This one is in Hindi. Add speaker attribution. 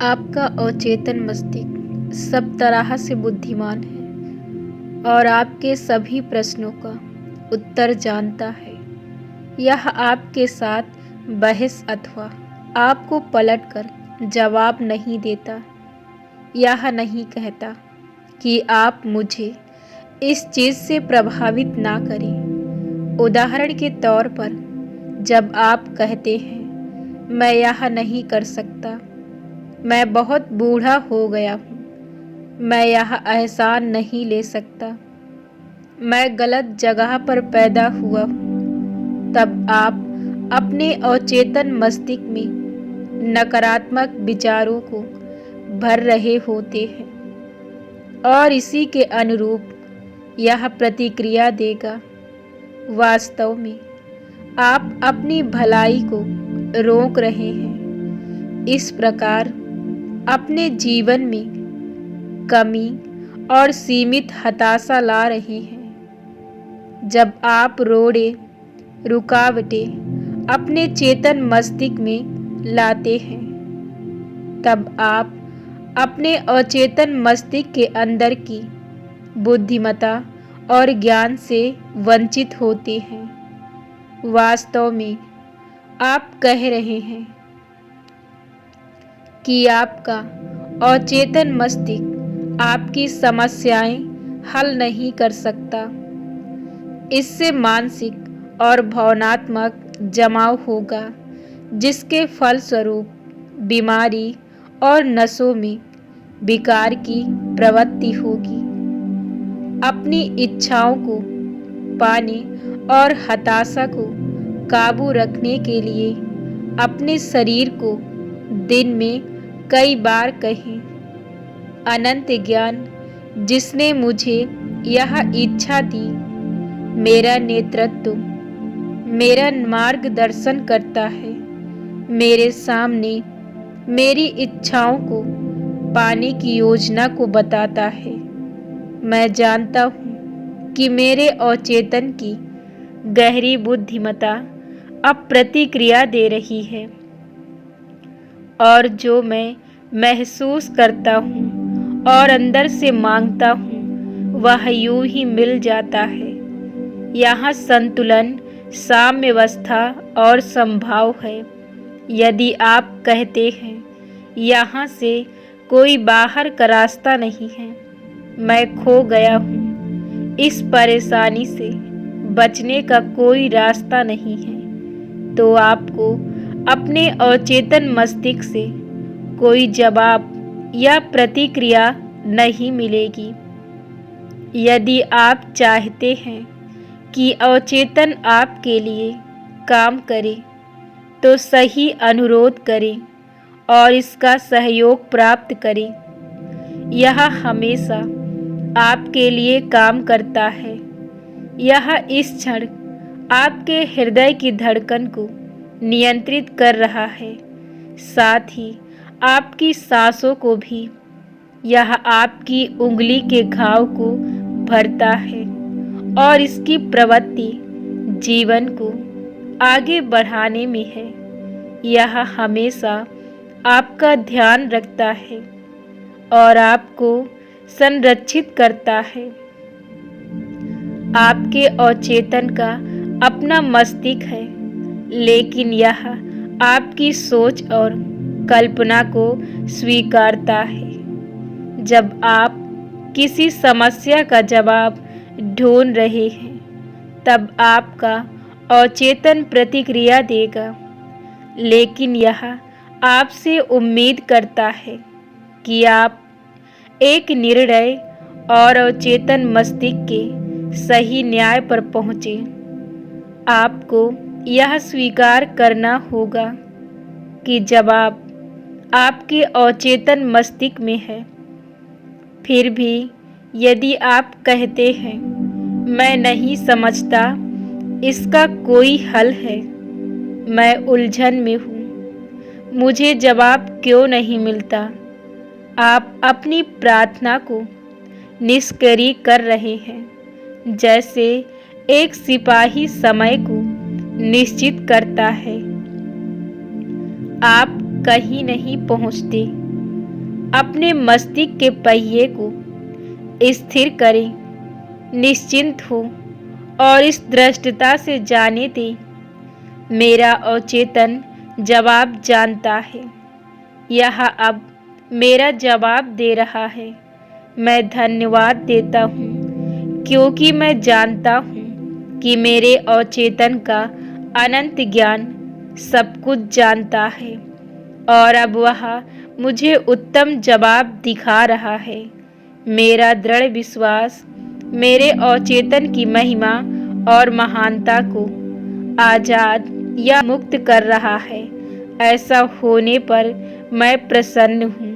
Speaker 1: आपका अवचेतन मस्तिष्क सब तरह से बुद्धिमान है और आपके सभी प्रश्नों का उत्तर जानता है। यह आपके साथ बहस अथवा आपको पलटकर जवाब नहीं देता। यह नहीं कहता कि आप मुझे इस चीज़ से प्रभावित ना करें। उदाहरण के तौर पर, जब आप कहते हैं मैं यह नहीं कर सकता, मैं बहुत बूढ़ा हो गया हूँ, मैं यह एहसान नहीं ले सकता, मैं गलत जगह पर पैदा हुआ हूँ, तब आप अपने अवचेतन मस्तिष्क में नकारात्मक विचारों को भर रहे होते हैं और इसी के अनुरूप यह प्रतिक्रिया देगा। वास्तव में आप अपनी भलाई को रोक रहे हैं। इस प्रकार अपने जीवन में कमी और सीमित हताशा ला रहे हैं। जब आप रोड़े रुकावटें अपने चेतन मस्तिष्क में लाते हैं, तब आप अपने अचेतन मस्तिष्क के अंदर की बुद्धिमत्ता और ज्ञान से वंचित होते हैं। वास्तव में आप कह रहे हैं कि आपका अचेतन मस्तिष्क आपकी समस्याएं हल नहीं कर सकता। इससे मानसिक और भावनात्मक जमाव होगा, जिसके फलस्वरूप बीमारी और नसों में विकार की प्रवृत्ति होगी। अपनी इच्छाओं को पाने और हताशा को काबू रखने के लिए अपने शरीर को दिन में कई बार कहें, अनंत ज्ञान जिसने मुझे यह इच्छा दी, मेरा नेतृत्व, मेरा मार्गदर्शन करता है, मेरे सामने मेरी इच्छाओं को पाने की योजना को बताता है। मैं जानता हूँ कि मेरे अवचेतन की गहरी बुद्धिमत्ता अब प्रतिक्रिया दे रही है और जो मैं महसूस करता हूँ और अंदर से मांगता हूँ, वह यूं ही मिल जाता है। यहाँ संतुलन, साम्यावस्था और संभाव है। यदि आप कहते हैं यहाँ से कोई बाहर का रास्ता नहीं है, मैं खो गया हूँ, इस परेशानी से बचने का कोई रास्ता नहीं है, तो आपको अपने अवचेतन मस्तिष्क से कोई जवाब या प्रतिक्रिया नहीं मिलेगी। यदि आप चाहते हैं कि अवचेतन आपके लिए काम करे, तो सही अनुरोध करें और इसका सहयोग प्राप्त करें। यह हमेशा आपके लिए काम करता है। यह इस क्षण आपके हृदय की धड़कन को नियंत्रित कर रहा है, साथ ही आपकी सांसों को भी। यह आपकी उंगली के घाव को भरता है और इसकी प्रवृत्ति जीवन को आगे बढ़ाने में है। यह हमेशा आपका ध्यान रखता है और आपको संरक्षित करता है। आपके अवचेतन का अपना मस्तिष्क है, लेकिन यह आपकी सोच और कल्पना को स्वीकारता है। जब आप किसी समस्या का जवाब ढूंढ रहे हैं, तब आपका अवचेतन प्रतिक्रिया देगा, लेकिन यह आपसे उम्मीद करता है कि आप एक निर्णय और अवचेतन मस्तिष्क के सही न्याय पर पहुँचे। आपको यह स्वीकार करना होगा कि जवाब आपके अवचेतन मस्तिष्क में है। फिर भी यदि आप कहते हैं मैं नहीं समझता इसका कोई हल है, मैं उलझन में हूँ, मुझे जवाब क्यों नहीं मिलता, आप अपनी प्रार्थना को निष्क्रिय कर रहे हैं, जैसे एक सिपाही समय को निश्चित करता है। आप कहीं नहीं पहुंचते, अपने मस्तिष्क के पहिए को स्थिर करें, निश्चिंत हो और इस दृढ़ता से जाने दें, मेरा अवचेतन जवाब जानता है। यह अब मेरा जवाब दे रहा है। मैं धन्यवाद देता हूँ क्योंकि मैं जानता हूँ कि मेरे अवचेतन का अनंत ज्ञान सब कुछ जानता है और अब वह मुझे उत्तम जवाब दिखा रहा है। मेरा दृढ़ विश्वास मेरे अवचेतन की महिमा और महानता को आजाद या मुक्त कर रहा है। ऐसा होने पर मैं प्रसन्न हूँ।